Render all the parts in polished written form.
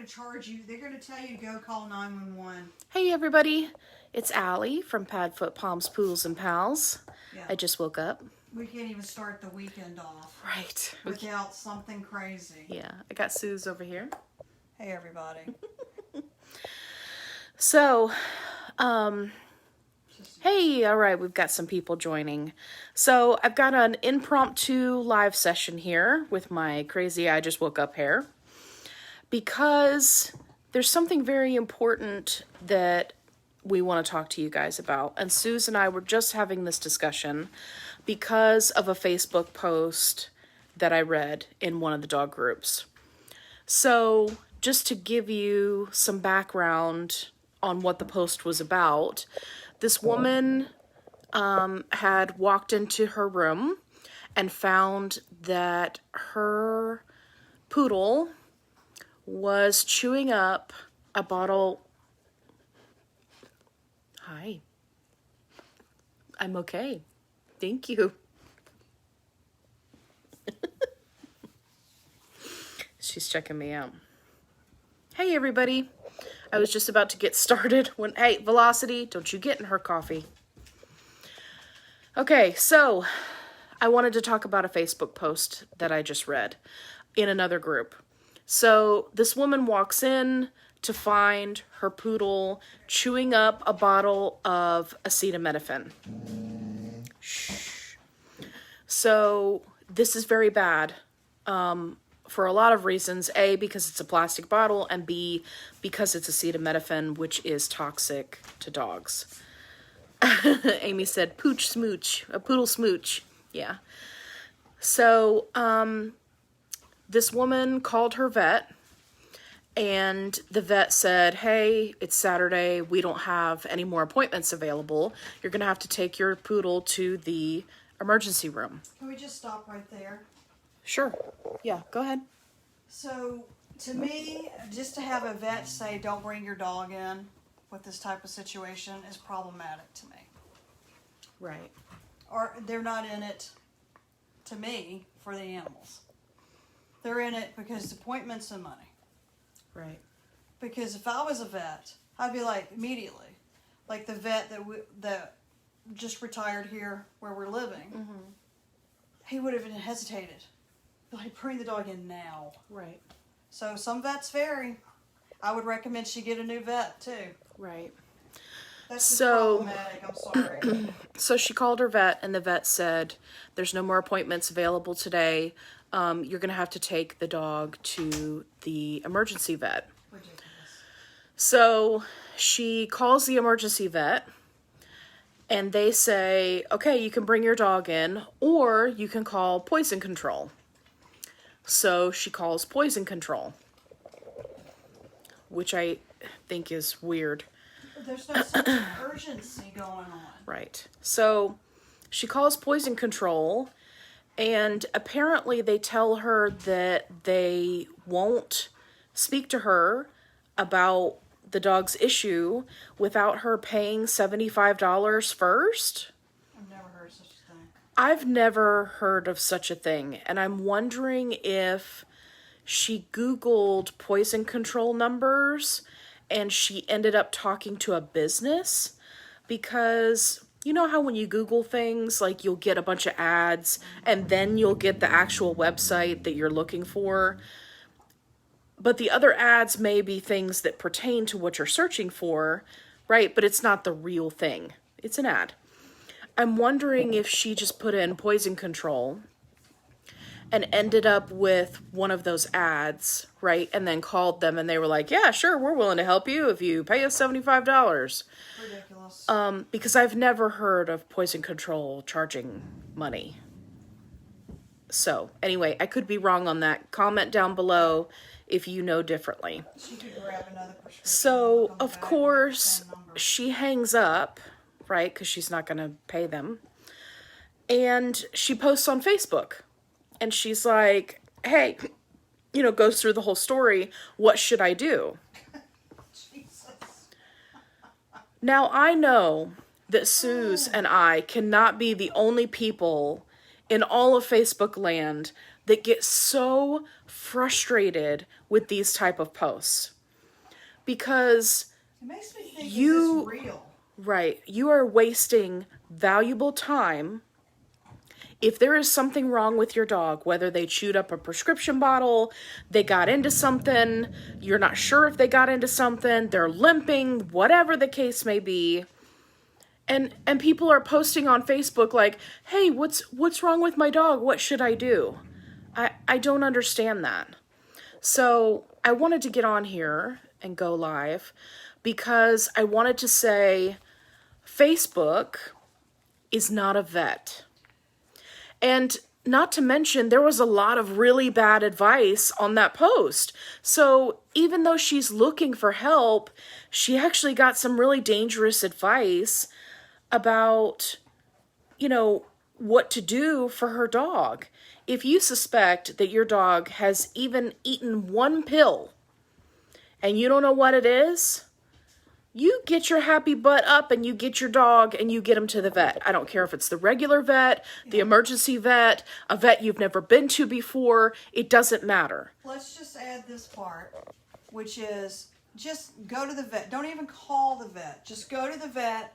charge you. They're going to tell you to go call 911. Hey everybody, it's Allie from Padfoot Palms, Poodles, and Pals. Yeah. I just woke up. We can't even start the weekend off. Right. Without something crazy. Yeah, I got Suze over here. Hey everybody. So, hey, all right, we've got some people joining. So I've got an impromptu live session here with my crazy I just woke up hair because there's something very important that we want to talk to you guys about. And Suze and I were just having this discussion because of a Facebook post that I read in one of the dog groups. So just to give you some background on what the post was about, this woman had walked into her room and found that her poodle was chewing up a bottle. Hi. I'm okay. Thank you. She's checking me out. Hey, everybody. I was just about to get started when, hey, Velocity, don't you get in her coffee. Okay, so I wanted to talk about a Facebook post that I just read in another group. So this woman walks in to find her poodle chewing up a bottle of acetaminophen. Shh. So this is very bad. For a lot of reasons. A, because it's a plastic bottle, and B, because it's acetaminophen, which is toxic to dogs. Amy said, pooch smooch, a poodle smooch. Yeah. So, this woman called her vet, and the vet said, hey, it's Saturday. We don't have any more appointments available. You're going to have to take your poodle to the emergency room. Can we just stop right there? Sure. Yeah, go ahead. So, to me, just to have a vet say don't bring your dog in with this type of situation is problematic to me. Right. Or they're not in it, to me, for the animals. They're in it because it's appointments and money. Right. Because if I was a vet, I'd be like, immediately, like the vet that just retired here where we're living, he would have hesitated. Like, bring the dog in now. Right. So some vets vary. I would recommend she get a new vet too. Right. That's just problematic. I'm sorry. So she called her vet, and the vet said, there's no more appointments available today. You're going to have to take the dog to the emergency vet. Ridiculous. So she calls the emergency vet, and they say, okay, you can bring your dog in, or you can call poison control. So she calls poison control, which I think is weird. There's no such urgency going on. Right. So she calls poison control, and apparently they tell her that they won't speak to her about the dog's issue without her paying $75 first. I've never heard such a thing. I've never heard of such a thing, and I'm wondering if she Googled poison control numbers and she ended up talking to a business, because you know how when you Google things, like you'll get a bunch of ads and then you'll get the actual website that you're looking for. But the other ads may be things that pertain to what you're searching for, right? But it's not the real thing. It's an ad. I'm wondering if she just put in poison control and ended up with one of those ads, right? And then called them and they were like, yeah, sure, we're willing to help you if you pay us $75. Ridiculous. Because I've never heard of poison control charging money. So anyway, I could be wrong on that. Comment down below if you know differently. She could grab another prescription. So, of course, she hangs up, right? Because she's not going to pay them. And she posts on Facebook. And she's like, hey, goes through the whole story. What should I do? Jesus. Now, I know that Suze and I cannot be the only people in all of Facebook land that get so frustrated with these type of posts. because It makes me think, you- is this real? right, you are wasting valuable time. If there is something wrong with your dog, whether they chewed up a prescription bottle, they got into something, you're not sure if they got into something, they're limping, whatever the case may be, and people are posting on Facebook like, hey, what's wrong with my dog? What should I do? I don't understand that. So I wanted to get on here and go live because I wanted to say Facebook is not a vet. And not to mention, there was a lot of really bad advice on that post. So even though she's looking for help, she actually got some really dangerous advice about, what to do for her dog. If you suspect that your dog has even eaten one pill and you don't know what it is, you get your happy butt up and you get your dog and you get him to the vet. I don't care if it's the regular vet, the emergency vet, a vet you've never been to before. It doesn't matter. Let's just add this part, which is just go to the vet. Don't even call the vet. Just go to the vet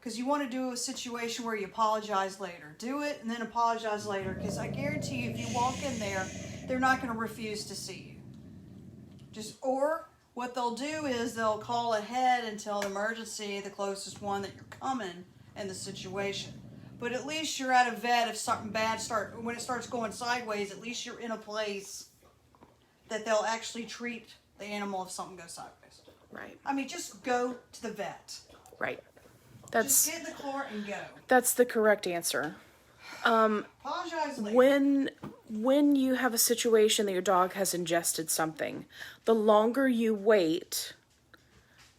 because you want to do a situation where you apologize later. Do it and then apologize later, because I guarantee you if you walk in there, they're not going to refuse to see you. Or what they'll do is they'll call ahead and tell the emergency, the closest one, that you're coming in the situation. But at least you're at a vet if something bad when it starts going sideways, at least you're in a place that they'll actually treat the animal if something goes sideways. Right. I mean, just go to the vet. Right. Just get in the car and go. That's the correct answer. Apologize later. When you have a situation that your dog has ingested something, the longer you wait,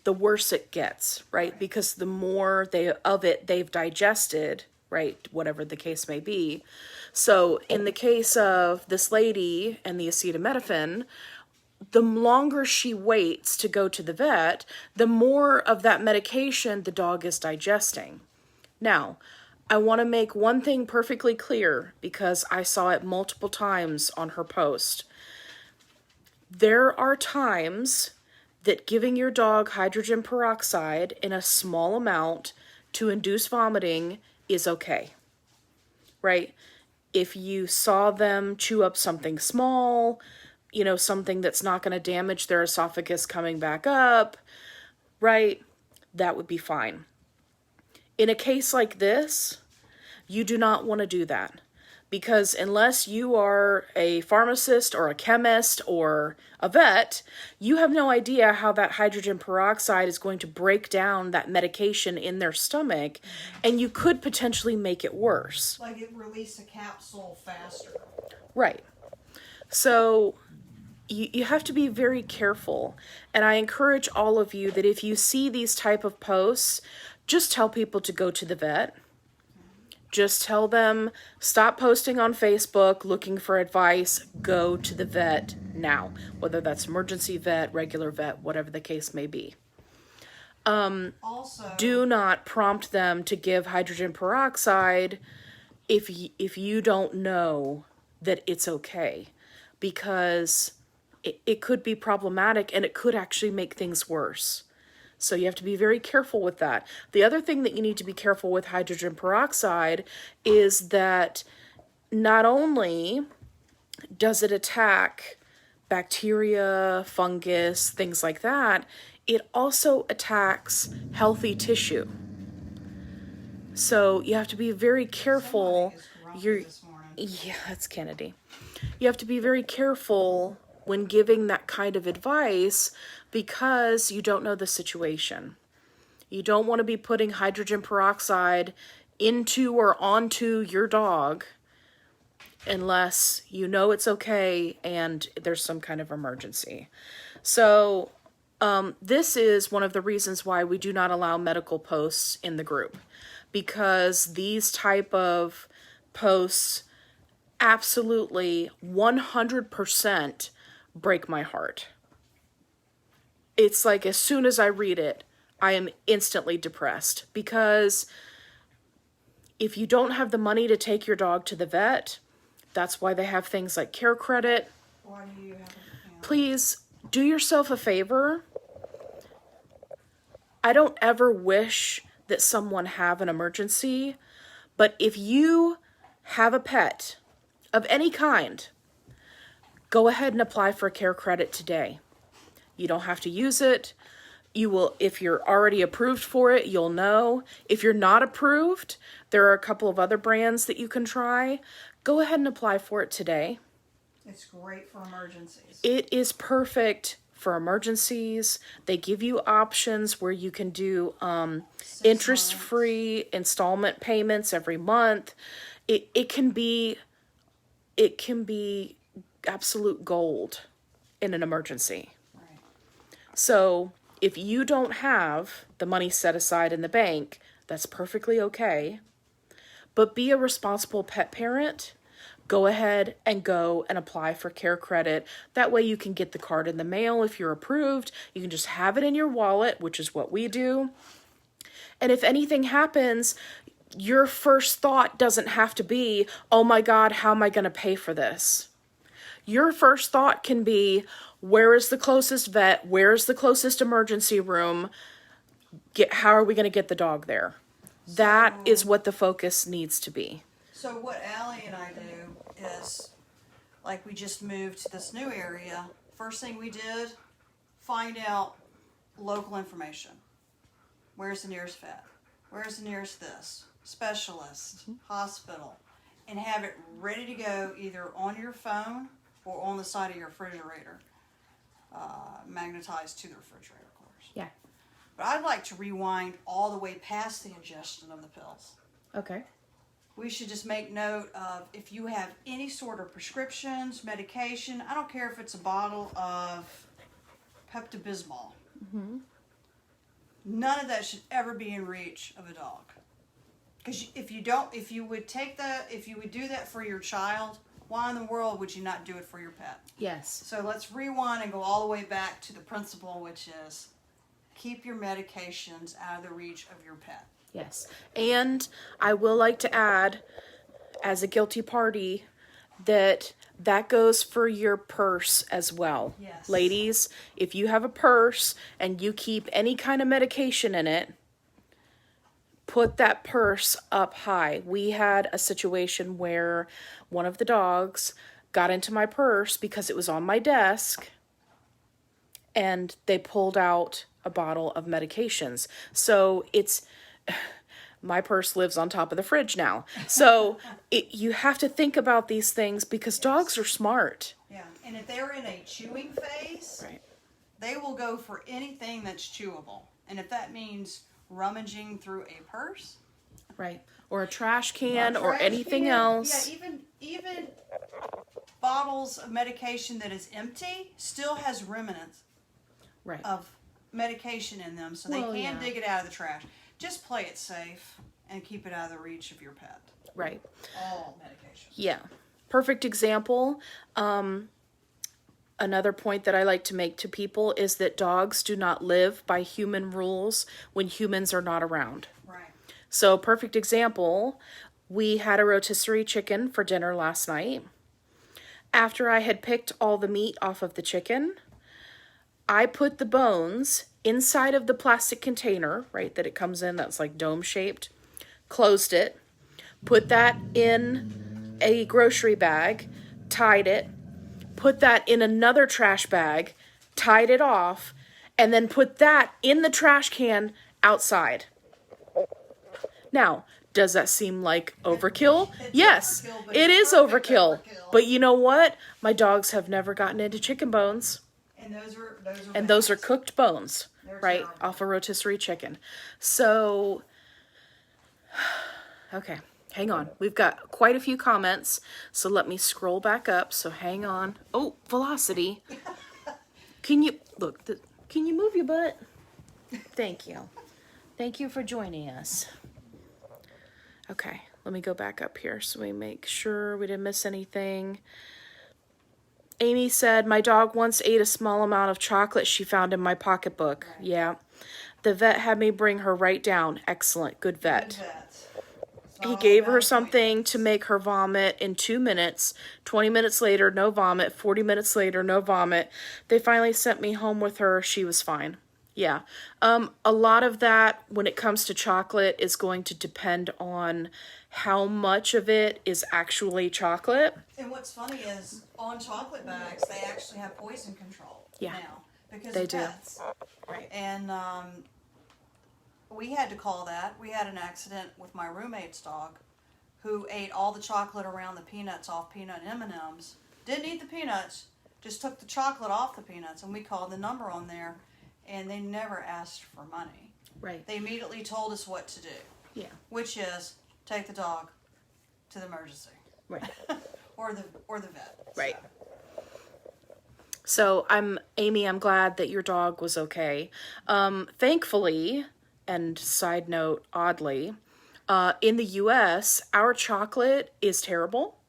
the worse it gets, right? Because the more they've digested, right? Whatever the case may be. So in the case of this lady and the acetaminophen, the longer she waits to go to the vet, the more of that medication the dog is digesting. Now, I want to make one thing perfectly clear because I saw it multiple times on her post. There are times that giving your dog hydrogen peroxide in a small amount to induce vomiting is okay, right? If you saw them chew up something small, something that's not going to damage their esophagus coming back up, right? That would be fine. In a case like this, you do not want to do that because unless you are a pharmacist or a chemist or a vet, you have no idea how that hydrogen peroxide is going to break down that medication in their stomach, and you could potentially make it worse. Like it release a capsule faster. Right. So you have to be very careful. And I encourage all of you that if you see these type of posts, just tell people to go to the vet. Just tell them, stop posting on Facebook looking for advice. Go to the vet now. Whether that's emergency vet, regular vet, whatever the case may be. Also, do not prompt them to give hydrogen peroxide if you don't know that it's okay. Because it could be problematic and it could actually make things worse. So you have to be very careful with that. The other thing that you need to be careful with hydrogen peroxide is that not only does it attack bacteria, fungus, things like that, it also attacks healthy tissue. So you have to be very careful. Yeah, that's Kennedy. You have to be very careful when giving that kind of advice because you don't know the situation. You don't want to be putting hydrogen peroxide into or onto your dog unless you know it's okay and there's some kind of emergency. So this is one of the reasons why we do not allow medical posts in the group, because these type of posts absolutely 100% break my heart. It's like as soon as I read it, I am instantly depressed, because if you don't have the money to take your dog to the vet, that's why they have things like care credit. why do you have Please do yourself a favor I don't ever wish that someone have an emergency, but if you have a pet of any kind, go ahead and apply for a care credit today. You don't have to use it. You will, if you're already approved for it, you'll know. If you're not approved, there are a couple of other brands that you can try. Go ahead and apply for it today. It's great for emergencies. It is perfect for emergencies. They give you options where you can do interest-free installment payments every month. It can be absolute gold in an emergency. Right. So if you don't have the money set aside in the bank, that's perfectly okay. But be a responsible pet parent. Go ahead and apply for care credit. That way you can get the card in the mail if you're approved. You can just have it in your wallet, which is what we do. And if anything happens, your first thought doesn't have to be, oh my God, how am I going to pay for this? Your first thought can be, where is the closest vet? Where is the closest emergency room? How are we going to get the dog there? That is what the focus needs to be. So what Allie and I do is, like, we just moved to this new area. First thing we did, find out local information. Where's the nearest vet? Where's the nearest this? Specialist, hospital. And have it ready to go either on your phone or on the side of your refrigerator. Magnetized to the refrigerator, of course. Yeah. But I'd like to rewind all the way past the ingestion of the pills. Okay. We should just make note of if you have any sort of prescriptions, medication. I don't care if it's a bottle of Pepto-Bismol. Mm-hmm. None of that should ever be in reach of a dog. Because if you would do that for your child, why in the world would you not do it for your pet? Yes. So let's rewind and go all the way back to the principle, which is keep your medications out of the reach of your pet. Yes. And I will like to add, as a guilty party, that goes for your purse as well. Yes. Ladies, if you have a purse and you keep any kind of medication in it, put that purse up high. We had a situation where one of the dogs got into my purse because it was on my desk, and they pulled out a bottle of medications. So my purse lives on top of the fridge now. So you have to think about these things because dogs are smart. Yeah, and if they're in a chewing phase, Right. they will go for anything that's chewable. And if that means rummaging through a purse, Right. Or a trash can or trash anything can, else. Yeah, even bottles of medication that is empty still has remnants Right. of medication in them, so they Well, can yeah. dig it out of the trash. Just play it safe and keep it out of the reach of your pet. Right. All medication. Yeah. Perfect example. Another point that I like to make to people is that dogs do not live by human rules when humans are not around. Right. So, perfect example, we had a rotisserie chicken for dinner last night. After I had picked all the meat off of the chicken, I put the bones inside of the plastic container, right, that it comes in, that's like dome shaped, closed it, put that in a grocery bag, tied it, put that in another trash bag, tied it off, and then put that in the trash can outside. Now, does that seem like overkill? Yes, overkill, but it it's is perfect overkill. overkill. But you know what? My dogs have never gotten into chicken bones. And Those are cooked bones, They're right, terrible. off a rotisserie chicken. So, okay, hang on. We've got quite a few comments, so let me scroll back up. So hang on. Oh, velocity. Can you move your butt? Thank you. Thank you for joining us. Okay, let me go back up here so we make sure we didn't miss anything. Amy said, my dog once ate a small amount of chocolate she found in my pocketbook. Right. Yeah. The vet had me bring her right down. Excellent. Good vet. He gave her something to make her vomit in 2 minutes. 20 minutes later, no vomit. 40 minutes later, no vomit. They finally sent me home with her. She was fine. Yeah. A lot of that, when it comes to chocolate, is going to depend on how much of it is actually chocolate. And what's funny is, on chocolate bags, they actually have poison control now. Because they of do. pets. Right. And we had to call that. We had an accident with my roommate's dog, who ate all the chocolate around the peanuts off peanut M&Ms. Didn't eat the peanuts, just took the chocolate off the peanuts, and we called the number on there, and they never asked for money. Right. They immediately told us what to do. Yeah. Which is take the dog to the emergency. Right. or the vet. Right. So Amy, I'm glad that your dog was okay. Thankfully, and side note, oddly, in the US, our chocolate is terrible.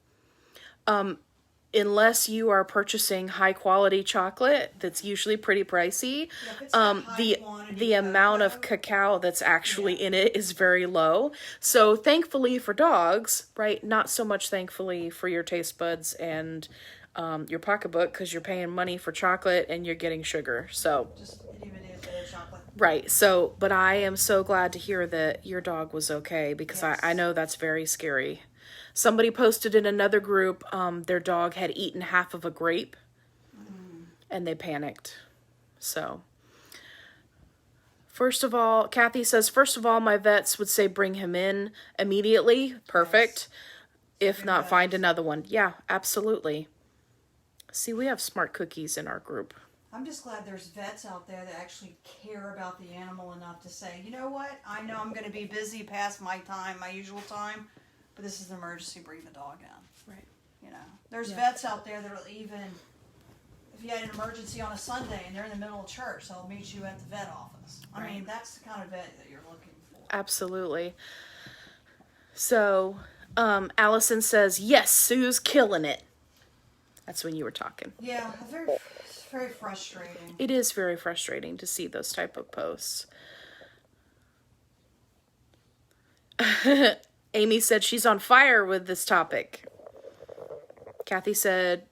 Unless you are purchasing high quality chocolate, that's usually pretty pricey. The amount of cacao that's actually in it is very low. So thankfully for dogs, right? Not so much thankfully for your taste buds and your pocketbook, because you're paying money for chocolate and you're getting sugar. So just itty-bitty chocolate. Right. So, but I am so glad to hear that your dog was okay, because I know that's very scary. Somebody posted in another group, their dog had eaten half of a grape and they panicked. So, Kathy says, first of all, my vets would say bring him in immediately. Perfect. Yes. If not, find another one. Yeah, absolutely. See, we have smart cookies in our group. I'm just glad there's vets out there that actually care about the animal enough to say, you know what, I know I'm going to be busy past my time, my usual time, but this is an emergency, bring the dog in. Right. You know, there's vets out there that will even, if you had an emergency on a Sunday and they're in the middle of church, they'll meet you at the vet office. I mean, that's the kind of vet that you're looking for. Absolutely. So, Allison says, yes, Sue's killing it. That's when you were talking. Yeah, it's very frustrating. It is very frustrating to see those type of posts. Amy said she's on fire with this topic. Kathy said,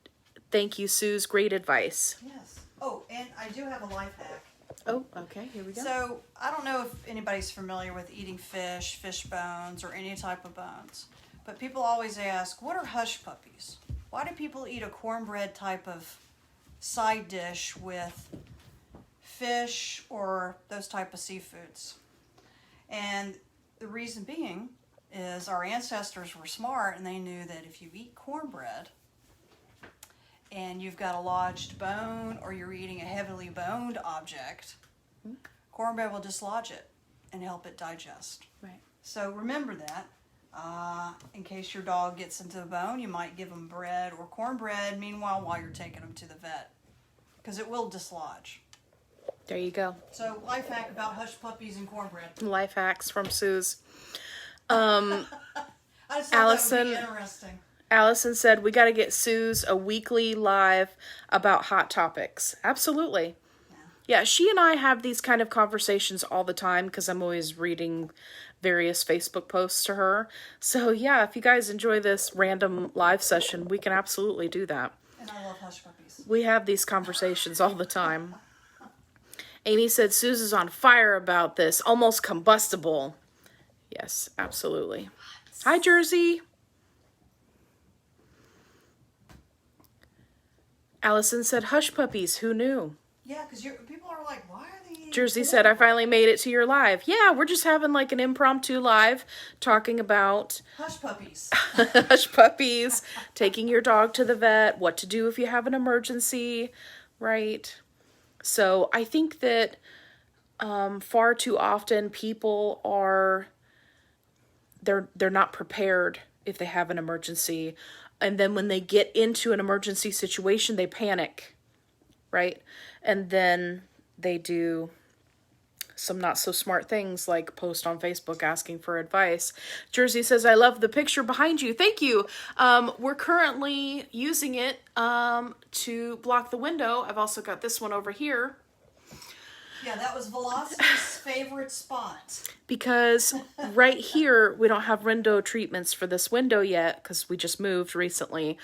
thank you, Sue's great advice. Yes. Oh, and I do have a life hack. Oh, okay, here we go. So, I don't know if anybody's familiar with eating fish bones, or any type of bones. But people always ask, what are hush puppies? Why do people eat a cornbread type of side dish with fish or those type of seafoods? And the reason being is our ancestors were smart, and they knew that if you eat cornbread and you've got a lodged bone, or you're eating a heavily boned object, cornbread will dislodge it and help it digest. Right. So remember that. In case your dog gets into the bone, you might give them bread or cornbread, meanwhile, while you're taking them to the vet, because it will dislodge. There you go. So, life hack about hush puppies and cornbread. Life hacks from Sue's. I just thought Allison, that would be interesting. Allison said, we got to get Sue's a weekly live about hot topics. Absolutely. Yeah, she and I have these kind of conversations all the time, because I'm always reading various Facebook posts to her. So yeah, if you guys enjoy this random live session, we can absolutely do that. And I love hush puppies. We have these conversations all the time. Amy said, Suze on fire about this. Almost combustible. Yes, absolutely. Hi, Jersey. Allison said, hush puppies. Who knew? Yeah, because people are like, why are they eating Jersey said, I finally made it to your live. Yeah, we're just having like an impromptu live talking about hush puppies. hush puppies, taking your dog to the vet, what to do if you have an emergency, right? So I think that far too often people they're not prepared if they have an emergency. And then when they get into an emergency situation, they panic, right? And then they do some not so smart things like post on Facebook asking for advice. Jersey says, I love the picture behind you. Thank you. We're currently using it to block the window. I've also got this one over here. Yeah, that was Velocity's favorite spot. Because right here, we don't have window treatments for this window yet, because we just moved recently.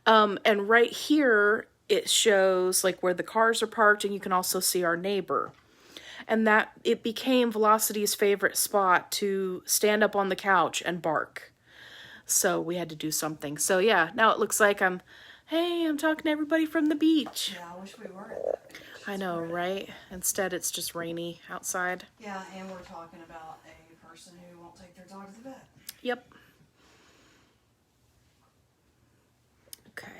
And right here, it shows like where the cars are parked, and you can also see our neighbor. and that it became Velocity's favorite spot to stand up on the couch and bark. So we had to do something. So yeah, now it looks like I'm talking to everybody from the beach. Yeah, I wish we were at that beach. I know, right? Instead, it's just rainy outside. Yeah, and we're talking about a person who won't take their dog to the vet. Yep. Okay.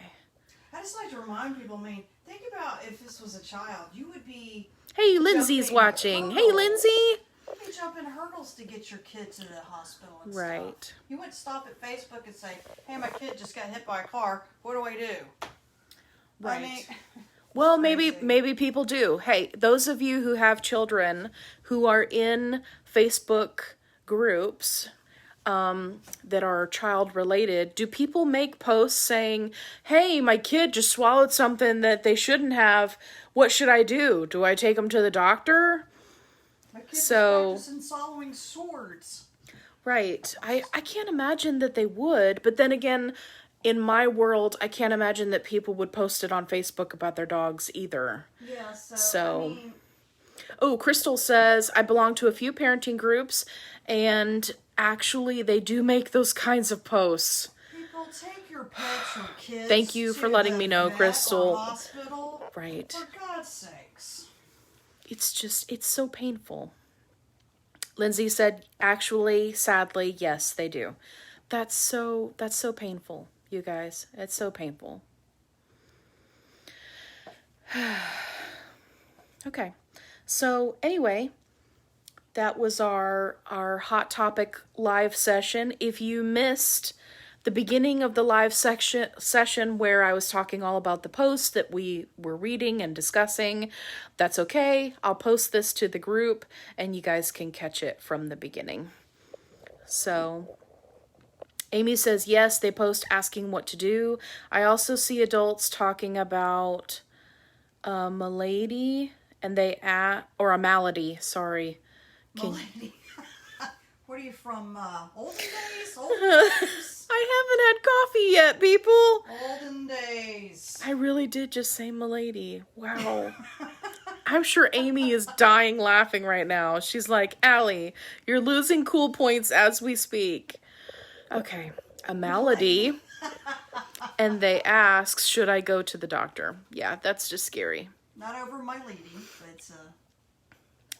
I just like to remind people, think about if this was a child, you would be... Hey, Lindsay's watching. Hey, Lindsay. You'd be jumping hurdles to get your kid to the hospital and Right. stuff. You wouldn't stop at Facebook and say, hey, my kid just got hit by a car. What do I do? Right. Well, maybe people do. Hey, those of you who have children who are in Facebook groups that are child related, do people make posts saying, hey, my kid just swallowed something that they shouldn't have. What should I do? Do I take them to the doctor? My kid's practicing swallowing swords. Right. I can't imagine that they would. But then again, in my world, I can't imagine that people would post it on Facebook about their dogs either. Yeah, Oh, Crystal says, I belong to a few parenting groups, and actually they do make those kinds of posts. People, take your pets or kids. Thank you for letting me know, Crystal. Hospital. Right. For God's sakes. It's so painful. Lindsay said, actually, sadly, yes, they do. That's so painful, you guys. It's so painful. Okay. So anyway, that was our Hot Topic live session. If you missed the beginning of the live session where I was talking all about the posts that we were reading and discussing, that's okay. I'll post this to the group and you guys can catch it from the beginning. So Amy says, yes, they post asking what to do. I also see adults talking about a malady and or a malady, sorry. Malady. What are you from, olden days? Olden days? I haven't had coffee yet, people. Olden days. I really did just say malady. Wow. I'm sure Amy is dying laughing right now. She's like, Allie, you're losing cool points as we speak. Okay, a malady. And they ask, should I go to the doctor? Yeah, that's just scary. Not over my lady, but it's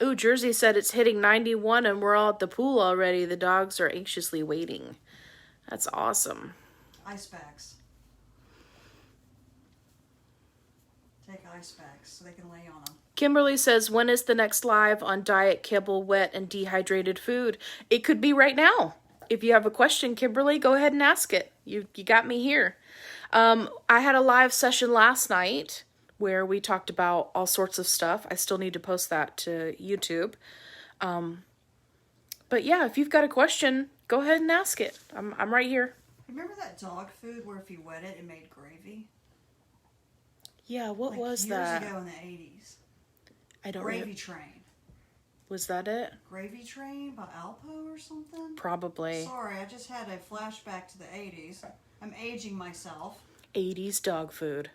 Ooh, Jersey said it's hitting 91 and we're all at the pool already. The dogs are anxiously waiting. That's awesome. Ice packs. Take ice packs so they can lay on them. Kimberly says, when is the next live on diet, kibble, wet, and dehydrated food? It could be right now. If you have a question, Kimberly, go ahead and ask it. You got me here. I had a live session last night where we talked about all sorts of stuff. I still need to post that to YouTube. But yeah, if you've got a question, go ahead and ask it. I'm right here. Remember that dog food where if you wet it, it made gravy? Yeah, what was that? Years ago in the 80s. I don't know. Gravy Train. Was that it? Gravy Train by Alpo or something? Probably. Sorry, I just had a flashback to the 80s. I'm aging myself. 80s dog food.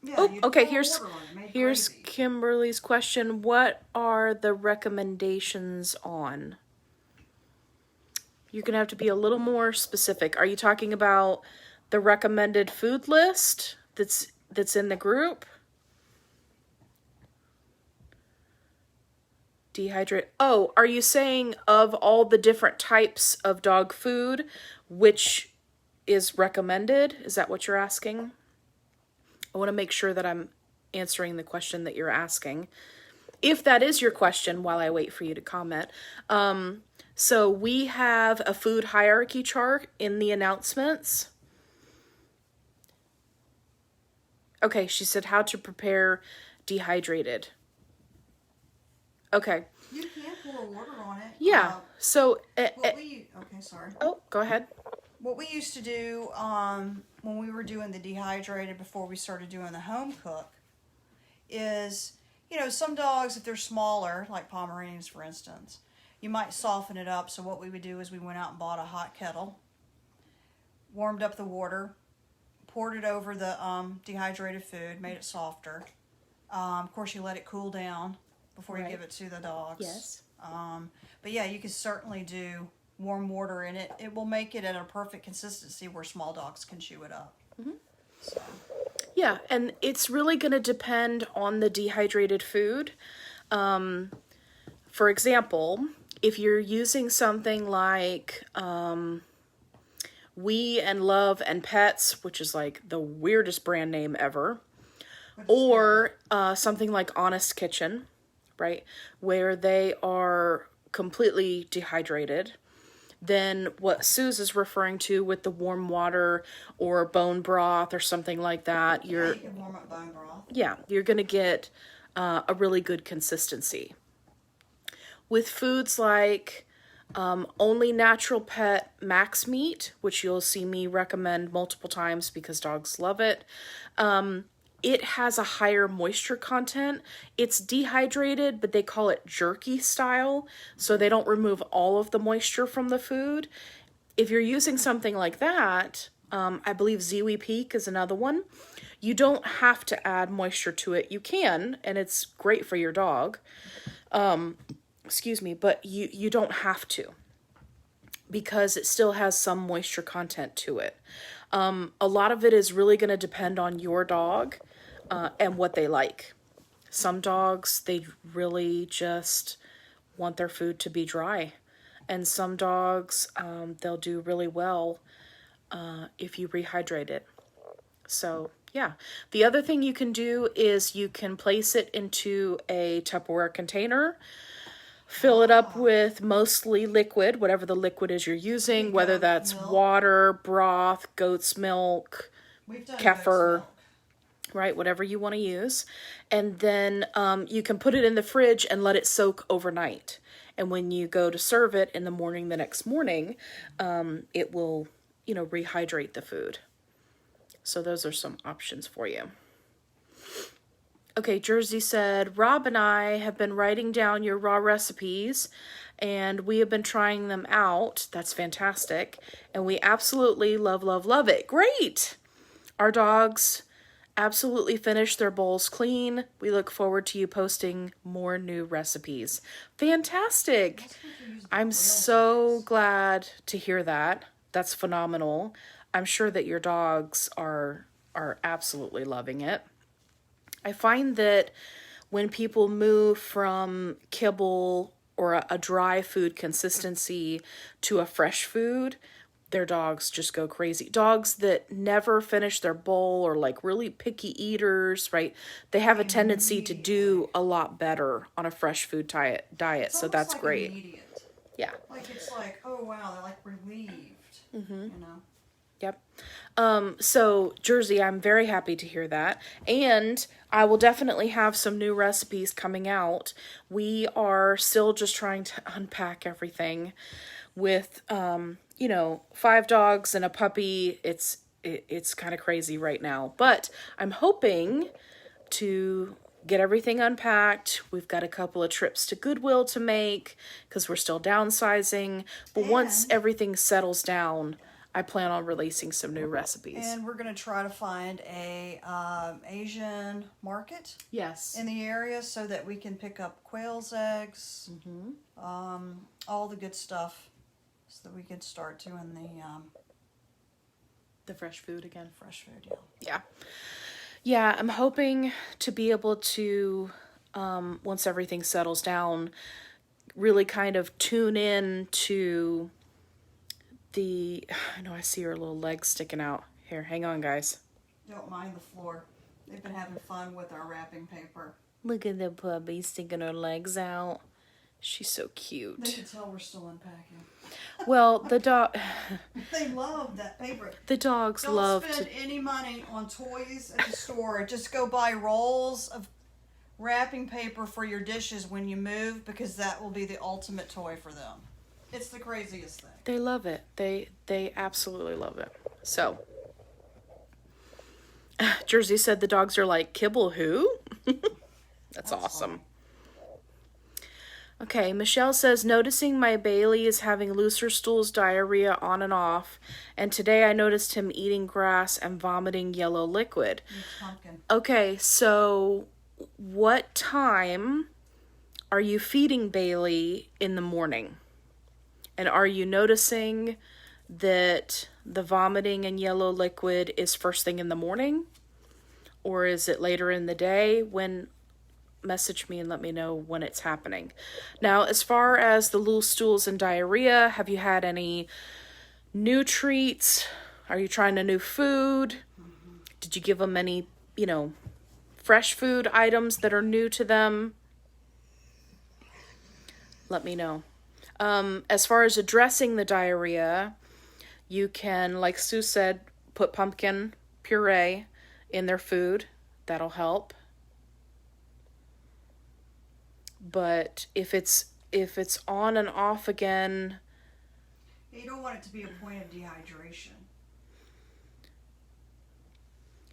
Yeah, Oh, okay, here's gravy. Kimberly's question. What are the recommendations on? You're going to have to be a little more specific. Are you talking about the recommended food list that's in the group? Dehydrate. Oh, are you saying of all the different types of dog food, which is recommended? Is that what you're asking? I want to make sure that I'm answering the question that you're asking. If that is your question, while I wait for you to comment. So we have a food hierarchy chart in the announcements. Okay, she said how to prepare dehydrated. Okay. You can pour water on it. Yeah. Okay, sorry. Oh, go ahead. What we used to do when we were doing the dehydrated before we started doing the home cook is, some dogs, if they're smaller, like Pomeranians, for instance, you might soften it up. So what we would do is we went out and bought a hot kettle, warmed up the water, poured it over the dehydrated food, made it softer. Of course, you let it cool down before you give it to the dogs. Yes. But yeah, you can certainly do warm water in it. It will make it at a perfect consistency where small dogs can chew it up. So. Yeah, and it's really going to depend on the dehydrated food. For example, if you're using something like We and Love and Pets, which is like the weirdest brand name ever, or something like Honest Kitchen, right, where they are completely dehydrated, then what Suze is referring to with the warm water or bone broth or something like that, You can warm up bone broth. Yeah, you're going to get a really good consistency. With foods like Only Natural Pet Max Meat, which you'll see me recommend multiple times because dogs love it, it has a higher moisture content. It's dehydrated, but they call it jerky style, so they don't remove all of the moisture from the food. If you're using something like that, I believe Ziwi Peak is another one. You don't have to add moisture to it. You can, and it's great for your dog. Excuse me, but you don't have to, because it still has some moisture content to it. A lot of it is really going to depend on your dog and what they like. Some dogs, they really just want their food to be dry. And some dogs, they'll do really well if you rehydrate it. So, yeah. The other thing you can do is you can place it into a Tupperware container, fill it up with mostly liquid, whatever the liquid is you're using, whether that's water, broth, goat's milk, kefir, right, whatever you want to use. And then you can put it in the fridge and let it soak overnight. And when you go to serve it in the morning, the next morning, it will, rehydrate the food. So those are some options for you. Okay, Jersey said, Rob and I have been writing down your raw recipes and we have been trying them out. That's fantastic. And we absolutely love, love, love it. Great! Our dogs absolutely finish their bowls clean. We look forward to you posting more new recipes. Fantastic! I'm so glad to hear that. That's phenomenal. I'm sure that your dogs are absolutely loving it. I find that when people move from kibble or a dry food consistency to a fresh food, their dogs just go crazy. Dogs that never finish their bowl or like really picky eaters, right? They have a tendency to do a lot better on a fresh food diet. So that's like great. Immediate. Yeah. Like it's like, oh wow, they're like relieved. Yep. So Jersey, I'm very happy to hear that. And I will definitely have some new recipes coming out. We are still just trying to unpack everything with, 5 dogs and a puppy. It's kind of crazy right now, but I'm hoping to get everything unpacked. We've got a couple of trips to Goodwill to make because we're still downsizing. But once everything settles down, I plan on releasing some new recipes. And we're going to try to find a Asian market. Yes. In the area so that we can pick up quail's eggs, all the good stuff, so that we can start doing the fresh food again. Fresh food, yeah. Yeah. Yeah, I'm hoping to be able to, once everything settles down, really kind of tune in to I know I see her little legs sticking out. Here, hang on, guys. Don't mind the floor. They've been having fun with our wrapping paper. Look at the puppy sticking her legs out. She's so cute. They can tell we're still unpacking. Well, the dog... They love that paper. The dogs love to... Don't spend any money on toys at the store. Just go buy rolls of wrapping paper for your dishes when you move, because that will be the ultimate toy for them. It's the craziest thing. They love it. They absolutely love it. So, Jersey said the dogs are like, kibble who? That's awesome. Funny. Okay, Michelle says, noticing my Bailey is having looser stools, diarrhea on and off, and today I noticed him eating grass and vomiting yellow liquid. Pumpkin. Okay, so what time are you feeding Bailey in the morning? And are you noticing that the vomiting and yellow liquid is first thing in the morning? Or is it later in the day? Message me and let me know when it's happening. Now, as far as the loose stools and diarrhea, have you had any new treats? Are you trying a new food? Did you give them any, fresh food items that are new to them? Let me know. As far as addressing the diarrhea, you can, like Sue said, put pumpkin puree in their food. That'll help. But if it's on and off again, you don't want it to be a point of dehydration.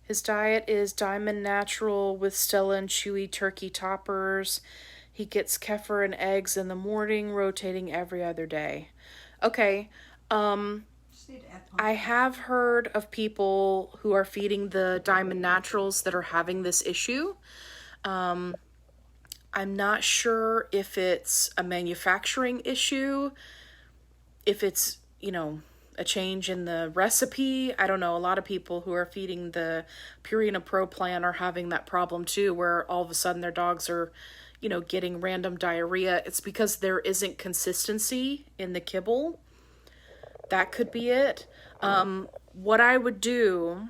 His diet is Diamond Natural with Stella and Chewy turkey toppers. He gets kefir and eggs in the morning, rotating every other day. Okay. I have heard of people who are feeding the Diamond Naturals that are having this issue. I'm not sure if it's a manufacturing issue, if it's, a change in the recipe. I don't know. A lot of people who are feeding the Purina Pro Plan are having that problem too, where all of a sudden their dogs are, getting random diarrhea. It's because there isn't consistency in the kibble. That could be it. What I would do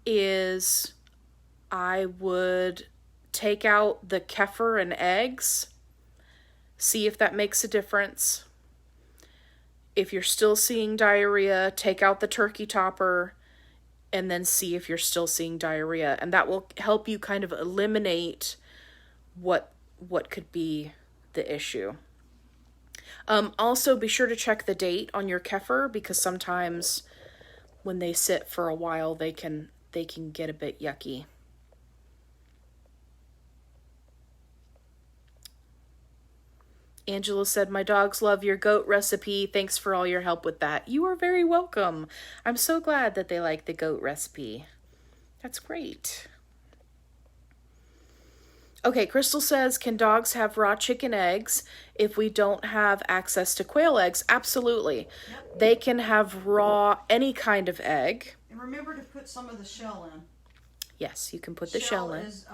is I would take out the kefir and eggs, see if that makes a difference. If you're still seeing diarrhea, take out the turkey topper and then see if you're still seeing diarrhea. And that will help you kind of eliminate what could be the issue. Also, be sure to check the date on your kefir, because sometimes when they sit for a while, they can get a bit yucky. Angela said, my dogs love your goat recipe. Thanks for all your help with that. You are very welcome. I'm so glad that they like the goat recipe. That's great. Okay, Crystal says, can dogs have raw chicken eggs if we don't have access to quail eggs? Absolutely. Yep. They can have raw any kind of egg. And remember to put some of the shell in. Yes, you can put the shell in. Shell is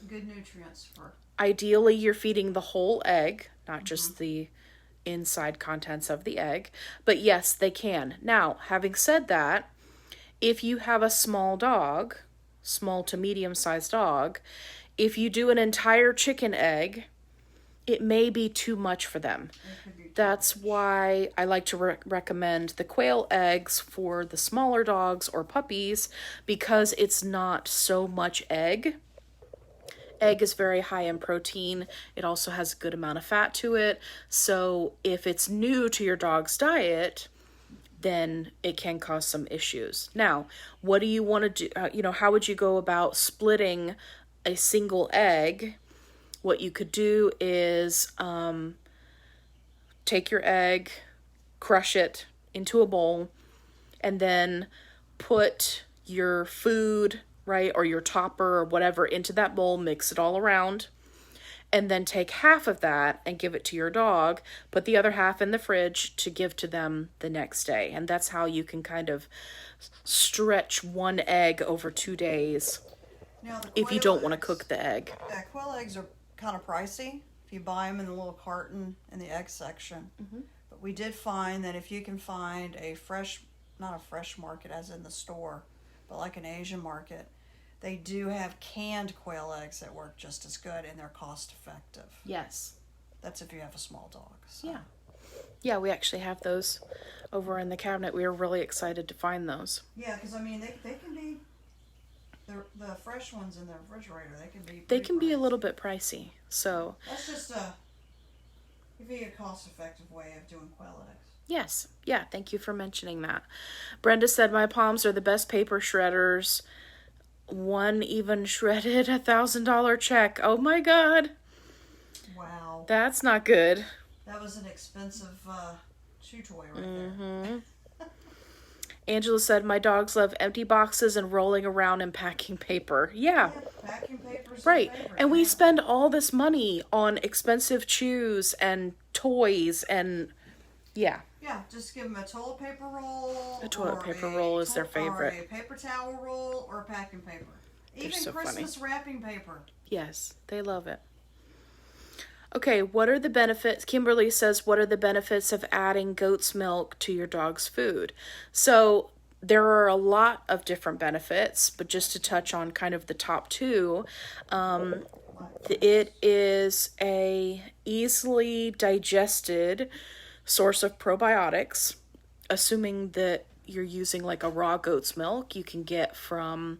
good nutrients for... Ideally, you're feeding the whole egg, not just the inside contents of the egg. But yes, they can. Now, having said that, if you have a small dog, small to medium-sized dog, if you do an entire chicken egg, it may be too much for them. That's why I like to recommend the quail eggs for the smaller dogs or puppies, because it's not so much egg. Egg is very high in protein. It also has a good amount of fat to it. So if it's new to your dog's diet, then it can cause some issues. Now, what do you want to do? How would you go about splitting a single egg? What you could do is take your egg, crush it into a bowl, and then put your food, right, or your topper or whatever into that bowl, mix it all around, and then take half of that and give it to your dog, put the other half in the fridge to give to them the next day. And that's how you can kind of stretch one egg over 2 days if you don't want to cook the egg. Yeah, quail eggs are kind of pricey if you buy them in the little carton in the egg section. But we did find that if you can find a fresh, not a fresh market as in the store, but like an Asian market, they do have canned quail eggs that work just as good and they're cost effective. Yes. That's if you have a small dog. So. Yeah. Yeah, we actually have those over in the cabinet. We were really excited to find those. Yeah, because they can be, the fresh ones in the refrigerator, they can be a little bit pricey. So that's just a cost-effective way of doing quail eggs. Yes. Yeah, thank you for mentioning that. Brenda said, my palms are the best paper shredders. One even shredded $1,000 check. Oh my God. Wow. That's not good. That was an expensive chew toy right there. Angela said, my dogs love empty boxes and rolling around in packing paper. Yeah. Packing paper's Right. their favorite. And we spend all this money on expensive chews and toys and yeah. Yeah, just give them a toilet paper roll. A toilet paper roll is their favorite. Or a paper towel roll or packing paper. Even so Christmas funny. wrapping paper. Yes, they love it. Okay, what are the benefits? Kimberly says, what are the benefits of adding goat's milk to your dog's food? So there are a lot of different benefits, but just to touch on kind of the top two, it is a easily digested source of probiotics, assuming that you're using like a raw goat's milk you can get from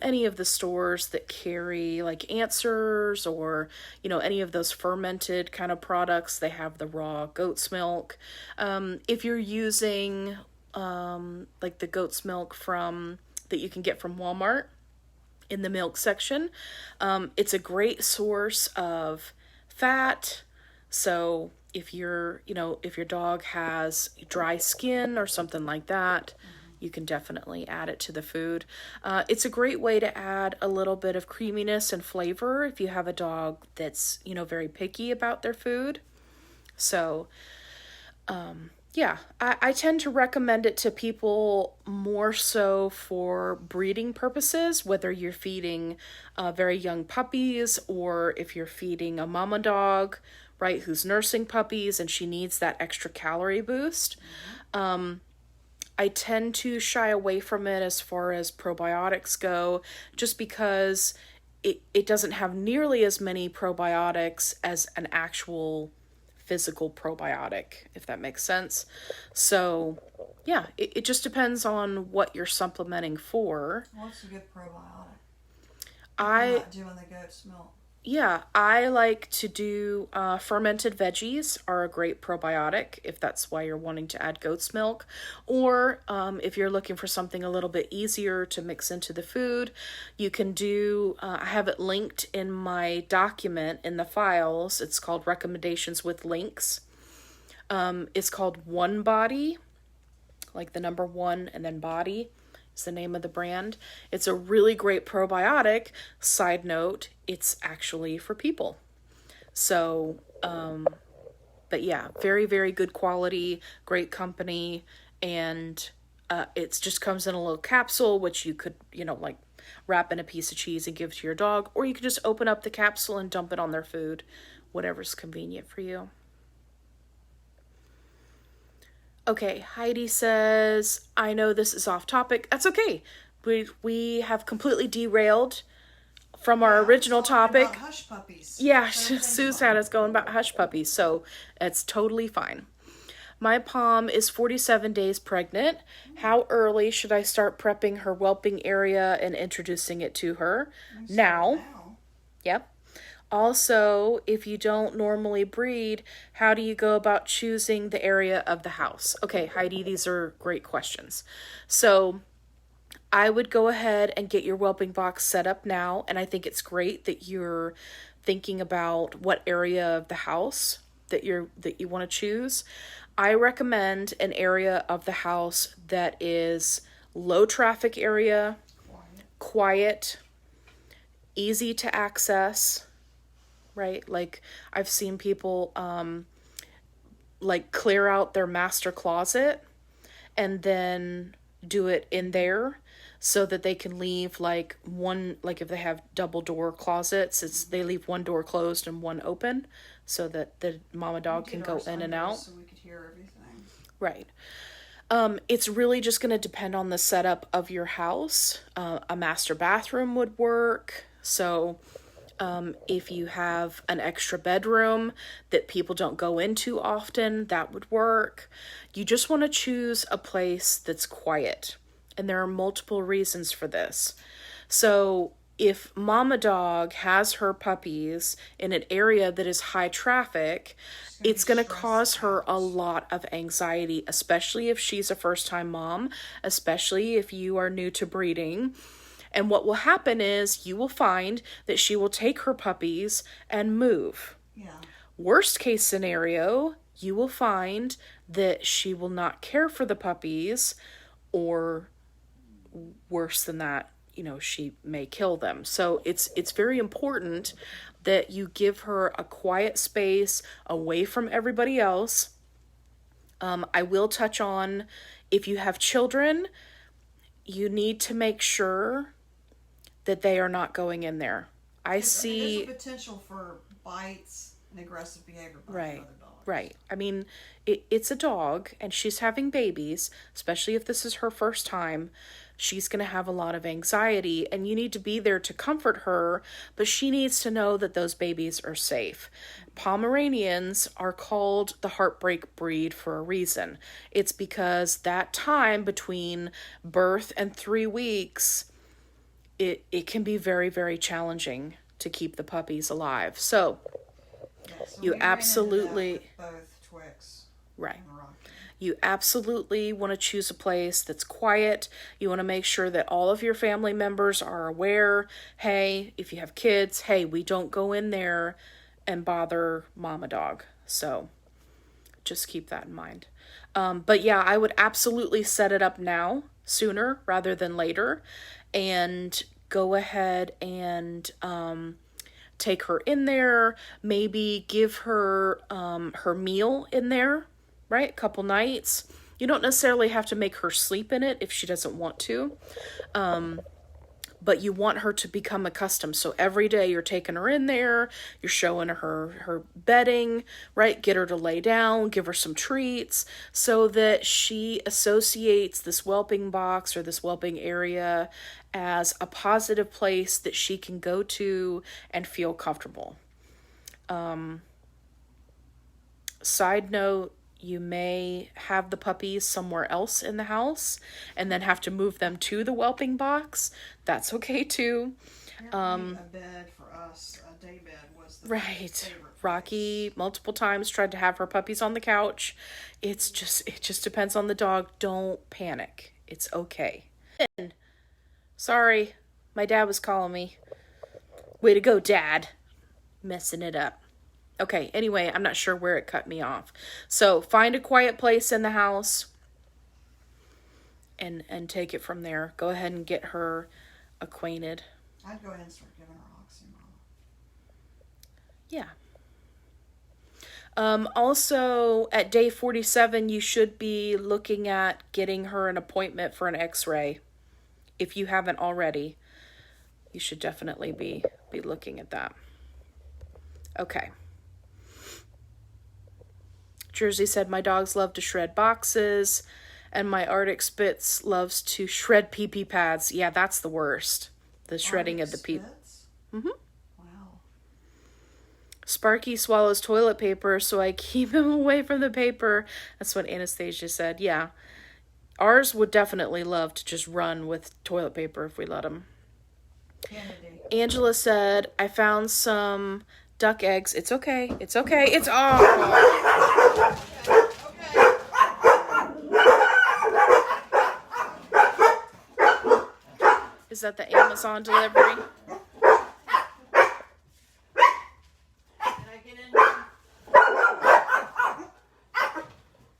any of the stores that carry like Answers or, any of those fermented kind of products. They have the raw goat's milk. If you're using like the goat's milk that you can get from Walmart in the milk section, it's a great source of fat. So if your dog has dry skin or something like that, you can definitely add it to the food. It's a great way to add a little bit of creaminess and flavor if you have a dog that's, very picky about their food. So, yeah, I tend to recommend it to people more so for breeding purposes, whether you're feeding very young puppies or if you're feeding a mama dog, right, who's nursing puppies and she needs that extra calorie boost. I tend to shy away from it as far as probiotics go, just because it doesn't have nearly as many probiotics as an actual physical probiotic, if that makes sense. So, yeah, it just depends on what you're supplementing for. What's a good probiotic? I'm not doing the goat's milk. Yeah, I like to do fermented veggies are a great probiotic if that's why you're wanting to add goat's milk. Or if you're looking for something a little bit easier to mix into the food, you can do, I have it linked in my document in the files. It's called Recommendations with Links. It's called One Body, like the number 1 and then body. Is the name of the brand. It's a really great probiotic. Side note, it's actually for people. So, but yeah, very, very good quality, great company, and it just comes in a little capsule, which you could, like wrap in a piece of cheese and give to your dog, or you could just open up the capsule and dump it on their food, whatever's convenient for you. Okay, Heidi says, I know this is off topic. That's okay. We have completely derailed from our original topic. About hush puppies. Yeah, Sue's had us going about hush puppies, so it's totally fine. My Pom is 47 days pregnant. How early should I start prepping her whelping area and introducing it to her? Now. Yep. Also, if you don't normally breed, how do you go about choosing the area of the house? Okay, Heidi, these are great questions. So I would go ahead and get your whelping box set up now, and I think it's great that you're thinking about what area of the house that you want to choose. I recommend an area of the house that is low traffic area, quiet, easy to access. Right? Like I've seen people like clear out their master closet and then do it in there so that they can leave like one, like if they have double door closets, they leave one door closed and one open so that the mama dog can go in and out. So we could hear everything. Right. It's really just going to depend on the setup of your house. A master bathroom would work. So if you have an extra bedroom that people don't go into often, that would work. You just want to choose a place that's quiet. And there are multiple reasons for this. So if mama dog has her puppies in an area that is high traffic, it's going to cause her a lot of anxiety, especially if she's a first-time mom, especially if you are new to breeding. And what will happen is you will find that she will take her puppies and move. Yeah. Worst case scenario, you will find that she will not care for the puppies, or worse than that, she may kill them. So it's very important that you give her a quiet space away from everybody else. I will touch on, if you have children, you need to make sure that they are not going in there. There's a potential for bites and aggressive behavior by other dogs. Right. I mean, it's a dog, and she's having babies, especially if this is her first time. She's going to have a lot of anxiety, and you need to be there to comfort her, but she needs to know that those babies are safe. Pomeranians are called the heartbreak breed for a reason. It's because that time between birth and 3 weeks, it can be very, very challenging to keep the puppies alive. So you absolutely... both Twix right. and Rocky. You absolutely want to choose a place that's quiet. You want to make sure that all of your family members are aware. Hey, if you have kids, hey, we don't go in there and bother mama dog. So just keep that in mind. But yeah, I would absolutely set it up now, sooner rather than later, and go ahead and take her in there. Maybe give her her meal in there. Right? A couple nights. You don't necessarily have to make her sleep in it if she doesn't want to. But you want her to become accustomed. So every day you're taking her in there, you're showing her bedding, right? Get her to lay down, give her some treats so that she associates this whelping box or this whelping area as a positive place that she can go to and feel comfortable. Side note, you may have the puppies somewhere else in the house and then have to move them to the whelping box. That's okay too. A bed for us, a day bed was the favorite Rocky place. multiple times tried to have her puppies on the couch. It just depends on the dog. Don't panic. It's okay. Sorry, my dad was calling me. Way to go, Dad. Messing it up. Okay, anyway, I'm not sure where it cut me off. So find a quiet place in the house and take it from there. Go ahead and get her acquainted. I'd go ahead and start giving her Oxy Mama. Yeah. Also, at day 47, you should be looking at getting her an appointment for an x-ray. If you haven't already, you should definitely be looking at that. Okay. Jersey said, my dogs love to shred boxes, and my Arctic Spitz loves to shred pee-pee pads. Yeah, that's the worst. The shredding of the pee. Mm-hmm. Wow. Sparky swallows toilet paper, so I keep him away from the paper. That's what Anastasia said. Yeah. Ours would definitely love to just run with toilet paper if we let him. Kennedy. Angela said, I found some duck eggs. It's okay. It's okay. It's awful. Is that the Amazon delivery? Can I get in here?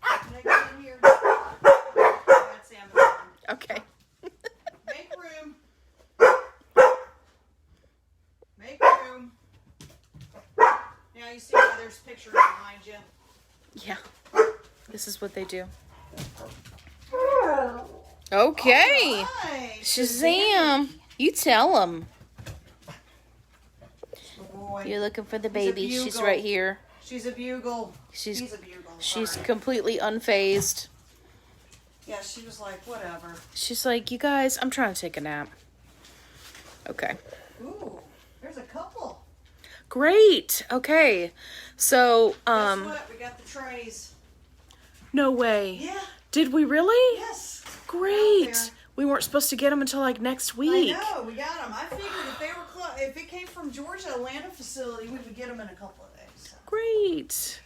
Can I get in here? That's Amazon. Okay. Make room. Make room. Now you see why there's pictures behind you. Yeah. This is what they do. Okay. Right. Shazam. You tell them. Good boy. You're looking for the He's a baby. She's bugle. right here. She's a bugle. She's He's a bugle. she's Sorry. completely unfazed. Yeah, she was like, whatever. She's like, you guys, I'm trying to take a nap. Okay. Ooh, there's a couple. Great. Okay. So, Guess what? We got the trays. no way. Yeah. Did we really? Yes. Great. Out there. We weren't supposed to get them until like next week. I know, we got them. I figured if they were if it came from Georgia Atlanta facility, we would get them in a couple of days. So. Great.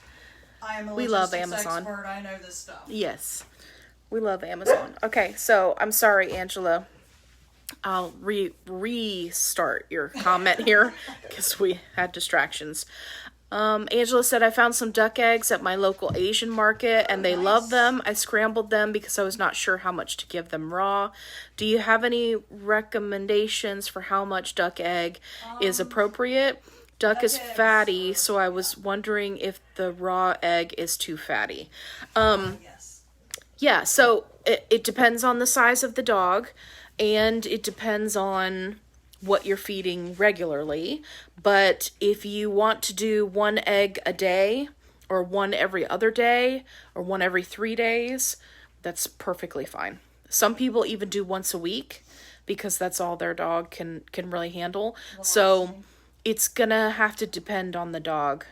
I am a We love logistics Amazon. expert. I know this stuff. Yes. We love Amazon. Okay, so I'm sorry, Angela. I'll restart your comment here because we had distractions. Angela said, I found some duck eggs at my local Asian market and they nice. love them. I scrambled them because I was not sure how much to give them raw. Do you have any recommendations for how much duck egg is appropriate? Duck is fatty, so I was wondering if the raw egg is too fatty. Yes. Yeah, so it depends on the size of the dog and it depends on what you're feeding regularly. But if you want to do one egg a day or one every other day or one every 3 days, that's perfectly fine. Some people even do once a week because that's all their dog can really handle. So it's gonna have to depend on the dog.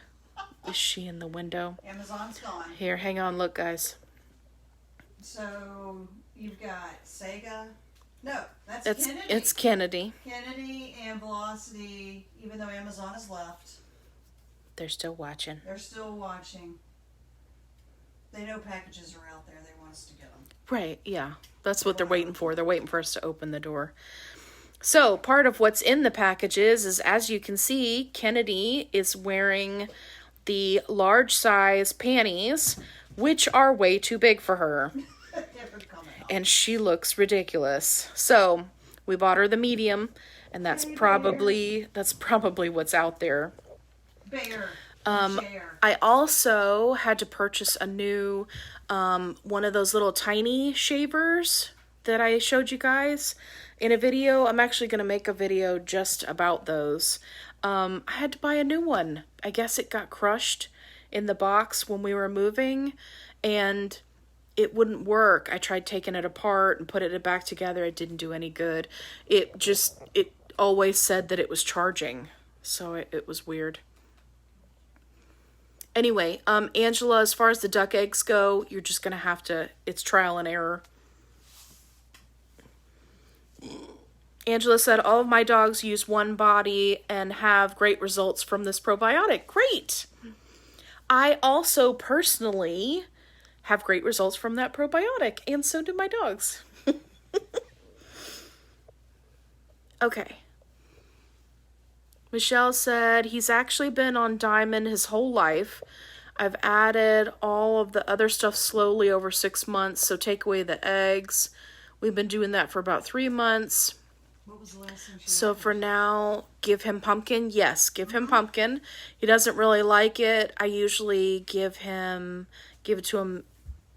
Is she in the window? Amazon's gone. Here, hang on, look guys. So you've got Sega. No, that's Kennedy. It's Kennedy. Kennedy and Velocity, even though Amazon has left. They're still watching. They're still watching. They know packages are out there. They want us to get them. Right, yeah. That's what they're waiting for. They're waiting for us to open the door. So, part of what's in the packages is, as you can see, Kennedy is wearing the large size panties, which are way too big for her. And she looks ridiculous. So we bought her the medium, and that's probably what's out there. Bear. I also had to purchase a new one of those little tiny shavers that I showed you guys in a video. I'm actually going to make a video just about those. I had to buy a new one. I guess it got crushed in the box when we were moving, and it wouldn't work. I tried taking it apart and putting it back together. It didn't do any good. It always said that it was charging. So it was weird. Anyway, Angela, as far as the duck eggs go, you're just going to have to, it's trial and error. Angela said, all of my dogs use One Body and have great results from this probiotic. Great! I also personally have great results from that probiotic, and so do my dogs. Okay. Michelle said, he's actually been on Diamond his whole life. I've added all of the other stuff slowly over 6 months, so take away the eggs. We've been doing that for about 3 months. What was the last thing So for now, give him pumpkin. Yes, give him pumpkin. He doesn't really like it. I usually give it to him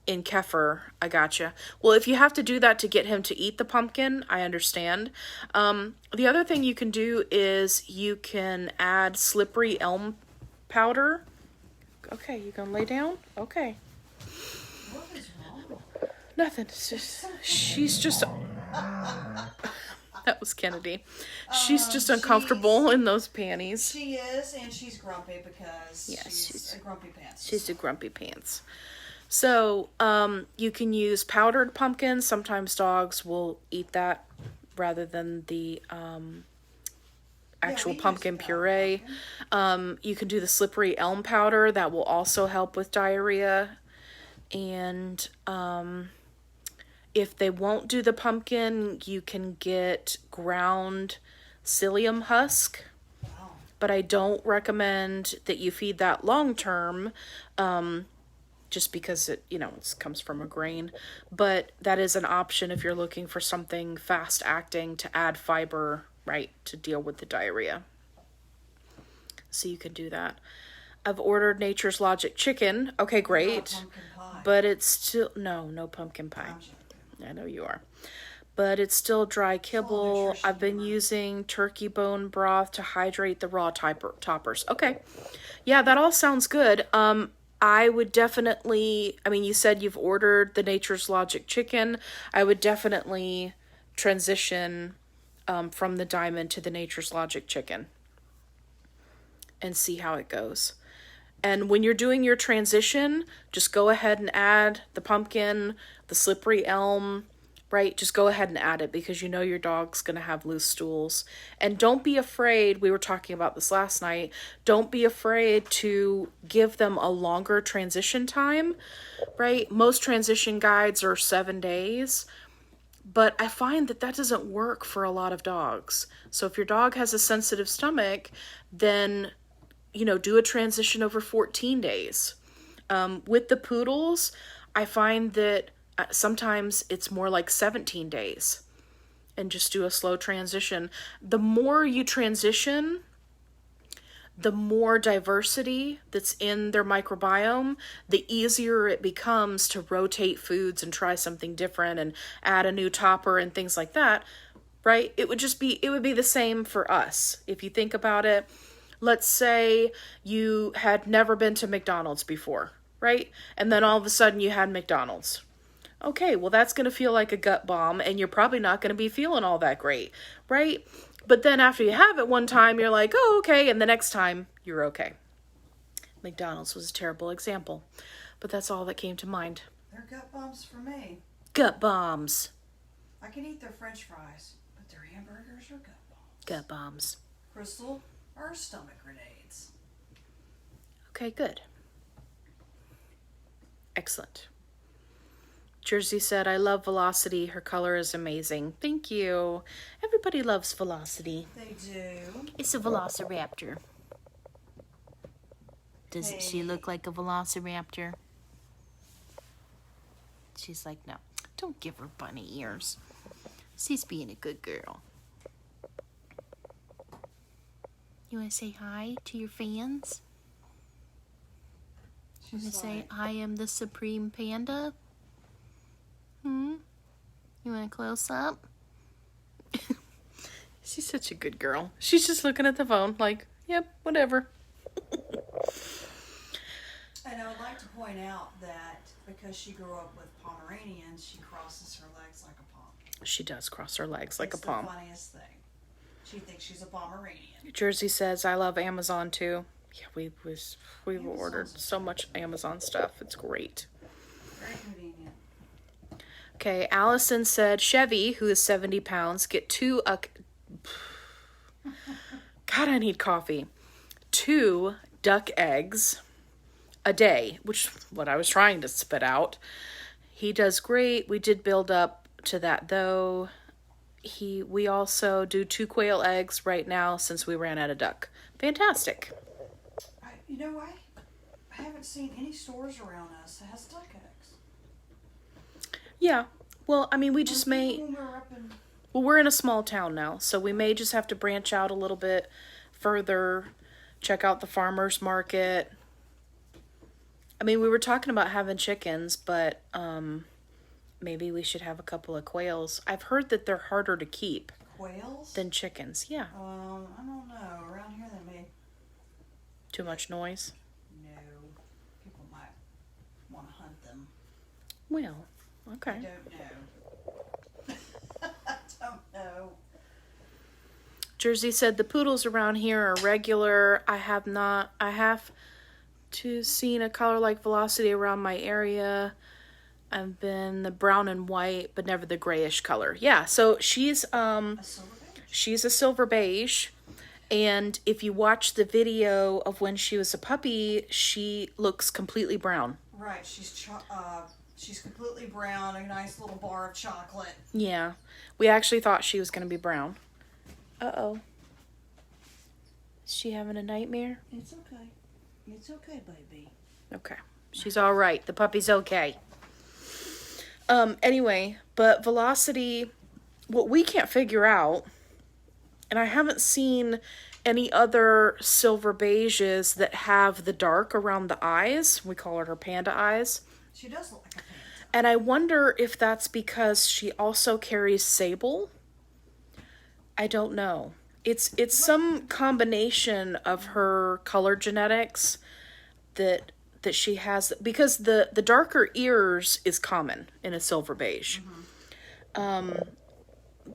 in kefir. I gotcha. Well, if you have to do that to get him to eat the pumpkin, I understand. The other thing you can do is you can add slippery elm powder. Okay, you gonna lay down? Okay. What is wrong? Nothing. It's just, she's just... That was Kennedy. She's just uncomfortable in those panties. She is, and she's grumpy because she's a grumpy pants. She's a grumpy pants. So, you can use powdered pumpkin. Sometimes dogs will eat that rather than the actual pumpkin puree. You can do the slippery elm powder. That will also help with diarrhea. And if they won't do the pumpkin, you can get ground psyllium husk. Wow. But I don't recommend that you feed that long term. Just because it comes from a grain. But that is an option if you're looking for something fast acting to add fiber, right, to deal with the diarrhea. So you can do that. I've ordered Nature's Logic chicken. Okay, great. Pumpkin pie. But it's still, no pumpkin pie. I know you are. But it's still dry kibble. I've been using turkey bone broth to hydrate the raw toppers. Okay. Yeah, that all sounds good. I would definitely, you said you've ordered the Nature's Logic chicken. I would definitely transition from the Diamond to the Nature's Logic chicken and see how it goes. And when you're doing your transition, just go ahead and add the pumpkin, the slippery elm, right? Just go ahead and add it because you know your dog's going to have loose stools. And don't be afraid, we were talking about this last night, don't be afraid to give them a longer transition time, right? Most transition guides are 7 days, but I find that doesn't work for a lot of dogs. So if your dog has a sensitive stomach, then do a transition over 14 days. With the poodles, I find that sometimes it's more like 17 days and just do a slow transition. The more you transition, the more diversity that's in their microbiome, the easier it becomes to rotate foods and try something different and add a new topper and things like that, right? It would be the same for us. If you think about it, let's say you had never been to McDonald's before, right? And then all of a sudden you had McDonald's. Okay, well, that's going to feel like a gut bomb, and you're probably not going to be feeling all that great, right? But then after you have it one time, you're like, oh, okay, and the next time, you're okay. McDonald's was a terrible example, but that's all that came to mind. They're gut bombs for me. Gut bombs. I can eat their French fries, but their hamburgers are gut bombs. Gut bombs. Crystal are stomach grenades. Okay, good. Excellent. Jersey said, I love Velocity. Her color is amazing. Thank you. Everybody loves Velocity. They do. It's a velociraptor. Doesn't she look like a velociraptor? She's like, no, don't give her bunny ears. She's being a good girl. You want to say hi to your fans? You want to say, I am the Supreme Panda? You want a close up? She's such a good girl. She's just looking at the phone like, yep, whatever. And I would like to point out that because she grew up with Pomeranians, she crosses her legs like a palm. She does cross her legs like a It's palm. the funniest thing. She thinks she's a Pomeranian. Jersey says, I love Amazon too. Yeah, we've ordered so much Amazon stuff. It's great. Very convenient. Okay, Allison said, Chevy, who is 70 pounds, get God, I need coffee. 2 duck eggs a day, which is what I was trying to spit out. He does great. We did build up to that, though. We also do 2 quail eggs right now since we ran out of duck. Fantastic. I haven't seen any stores around us that has duck eggs. Yeah. Well, I mean, we just may... Well, we're in a small town now, so we may just have to branch out a little bit further, check out the farmer's market. I mean, we were talking about having chickens, but maybe we should have a couple of quails. I've heard that they're harder to keep. Quails? Than chickens, yeah. I don't know. Around here they may... Too much noise? No. People might want to hunt them. Well, okay. I don't know. I don't know. Jersey said the poodles around here are regular. I have to seen a color like Velocity around my area. I've been the brown and white, but never the grayish color. Yeah, so she's A silver beige? she's a silver beige. And if you watch the video of when she was a puppy, she looks completely brown. Right, she's completely brown, a nice little bar of chocolate. Yeah. We actually thought she was going to be brown. Uh-oh. Is she having a nightmare? It's okay. It's okay, baby. Okay. She's all right. The puppy's okay. Anyway, but Velocity, what we can't figure out, and I haven't seen any other silver beiges that have the dark around the eyes. We call her panda eyes. She does look like a panda. And I wonder if that's because she also carries sable. I don't know. It's some combination of her color genetics that she has, because the darker ears is common in a silver beige. Mm-hmm.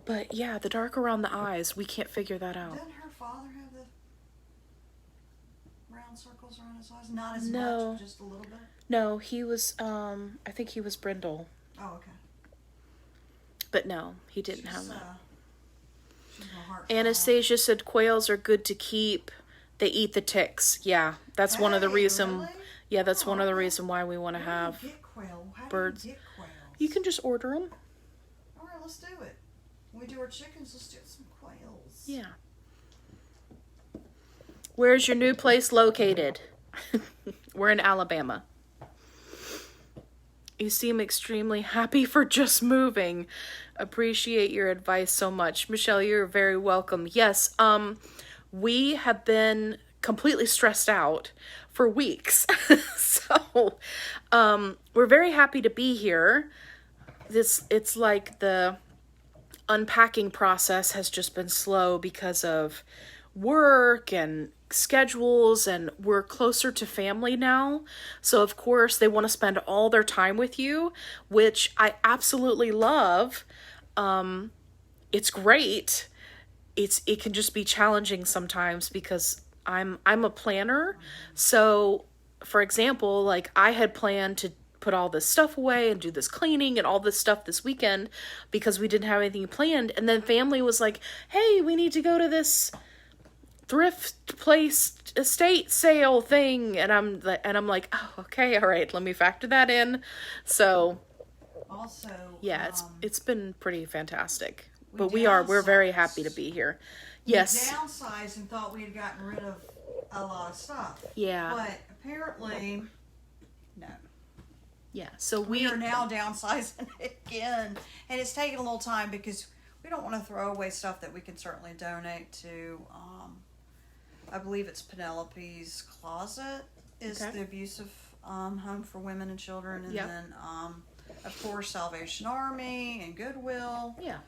But yeah, the dark around the eyes, we can't figure that out. Doesn't her father have the round circles around his eyes? Not as No. much, just a little bit? No, he was, I think he was brindle. Oh, okay. But no, he didn't have that. She's my heart. Anastasia said quails are good to keep. They eat the ticks. Yeah, that's one of the reason. Really? Yeah, that's one of the reason why we want to How have do you get quail? How birds. do you get quails? You can just order them. All right, let's do it. When we do our chickens, let's do some quails. Yeah. Where's your new place located? We're in Alabama. You seem extremely happy for just moving. Appreciate your advice so much. Michelle, you're very welcome. Yes, we have been completely stressed out for weeks. So, we're very happy to be here. It's like the unpacking process has just been slow because of work and schedules, and we're closer to family now. So of course they want to spend all their time with you, which I absolutely love. It's great. It can just be challenging sometimes because I'm a planner. So for example, like I had planned to put all this stuff away and do this cleaning and all this stuff this weekend because we didn't have anything planned. And then family was like, hey, we need to go to this thrift place estate sale thing. And I'm like, oh, okay, all right, let me factor that in. So Also, yeah, it's been pretty fantastic. But we're very happy to be here. Yes. We downsized and thought we had gotten rid of a lot of stuff. Yeah. But apparently, no. Yeah, so we are now downsizing again. And it's taking a little time because we don't want to throw away stuff that we can certainly donate to. I believe it's Penelope's Closet is the abusive home for women and children. And then, of course, Salvation Army and Goodwill. Yeah.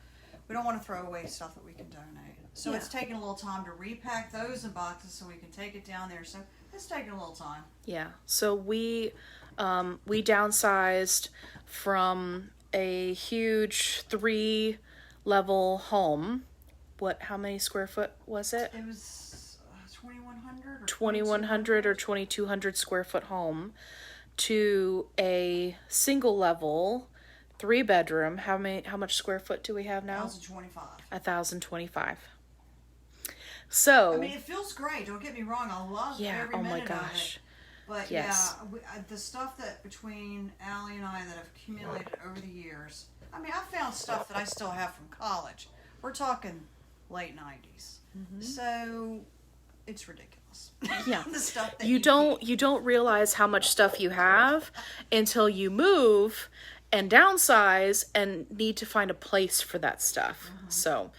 We don't want to throw away stuff that we can donate. So it's taking a little time to repack those in boxes so we can take it down there. So it's taking a little time. Yeah. So we downsized from a huge 3-level home. How many square foot was it? It was 2,100 or 2,100 or 2,200 square foot home to a single level 3-bedroom. How much square foot do we have now? 1,025. 1,025. So I mean, it feels great. Don't get me wrong. I love every minute of it. But the stuff that between Allie and I that have accumulated over the years. I mean, I found stuff that I still have from college. We're talking late 90s. Mm-hmm. So it's ridiculous. Yeah. The stuff that you don't realize how much stuff you have until you move and downsize and need to find a place for that stuff. Mm-hmm. So,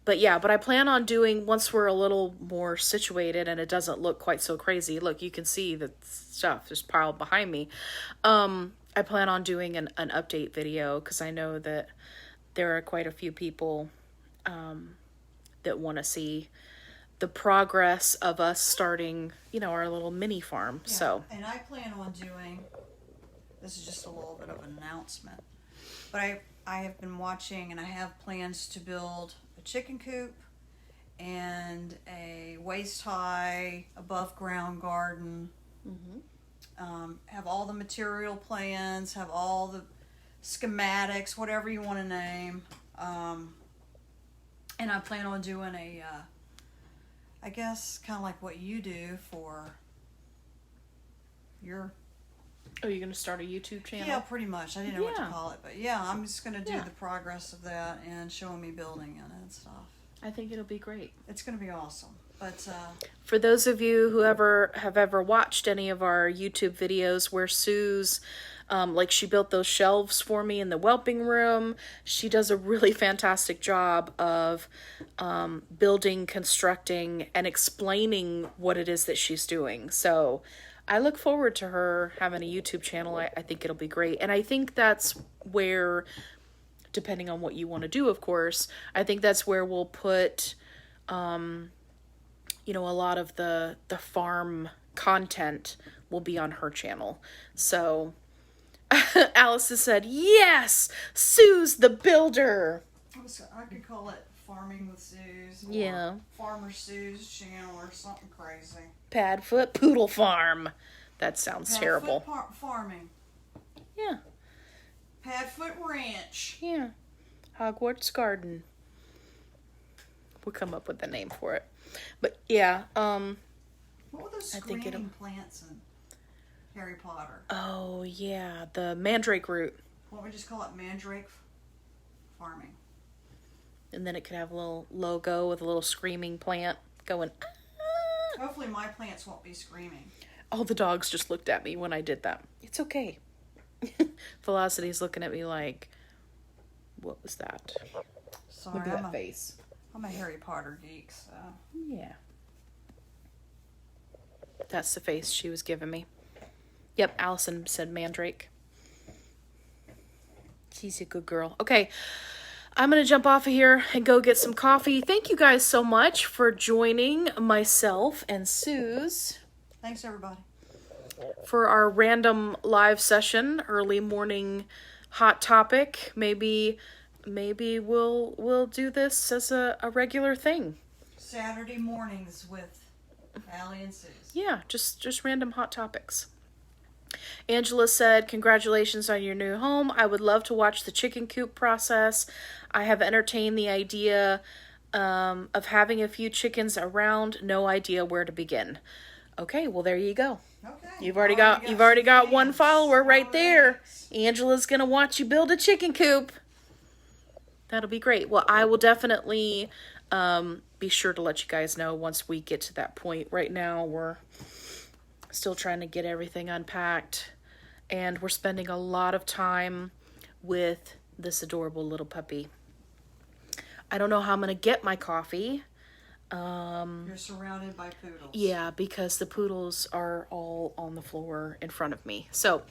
but I plan on doing, once we're a little more situated and it doesn't look quite so crazy. Look, you can see the stuff just piled behind me. I plan on doing an update video because I know that there are quite a few people that want to see the progress of us starting, our little mini farm. Yeah. So, and I plan on doing, this is just a little bit of an announcement, but I have been watching and I have plans to build a chicken coop and a waist-high above ground garden. Mm-hmm. Have all the material plans, have all the schematics, whatever you want to name. And I plan on doing I guess kind of like what you do for your... Oh, you're going to start a YouTube channel? Yeah, pretty much. I didn't know what to call it. But yeah, I'm just going to do the progress of that and showing me building it and stuff. I think it'll be great. It's going to be awesome. But for those of you who have ever watched any of our YouTube videos where Sue's, she built those shelves for me in the whelping room, she does a really fantastic job of building, constructing, and explaining what it is that she's doing. So I look forward to her having a YouTube channel. I think it'll be great. And I think that's where, depending on what you want to do, of course, I think that's where we'll put, a lot of the farm content will be on her channel. So Alice has said, yes, Sue's the builder. I could call it Farming with Sue's. Yeah. Farmer Sue's channel or something crazy. Padfoot Poodle Farm. That sounds terrible. Farming. Yeah. Padfoot Ranch. Yeah. Hogwarts Garden. We'll come up with a name for it. But yeah, what were those screaming plants in Harry Potter? Oh yeah, the mandrake root. Why don't we just call it Mandrake Farming? And then it could have a little logo with a little screaming plant going, ah. Hopefully my plants won't be screaming. All the dogs just looked at me when I did that. It's okay. Velocity's looking at me like, what was that? Sorry, Look at that face. I'm a Harry Potter geek, so. Yeah. That's the face she was giving me. Yep, Allison said mandrake. She's a good girl. Okay, I'm going to jump off of here and go get some coffee. Thank you guys so much for joining myself and Suze. Thanks, everybody. For our random live session, early morning hot topic. Maybe we'll do this as a regular thing. Saturday mornings with Allie and Suze. Yeah, just random hot topics. Angela said, congratulations on your new home. I would love to watch the chicken coop process. I have entertained the idea of having a few chickens around. No idea where to begin. Okay, well, there you go. Okay. You've already got one follower right there. Angela's going to watch you build a chicken coop. That'll be great. Well, I will definitely be sure to let you guys know once we get to that point. Right now, we're still trying to get everything unpacked, and we're spending a lot of time with this adorable little puppy. I don't know how I'm going to get my coffee. You're surrounded by poodles. Yeah, because the poodles are all on the floor in front of me. So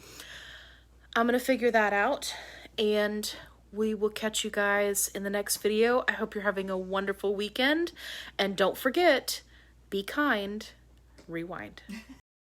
I'm going to figure that out, and we will catch you guys in the next video. I hope you're having a wonderful weekend, and don't forget, be kind, rewind.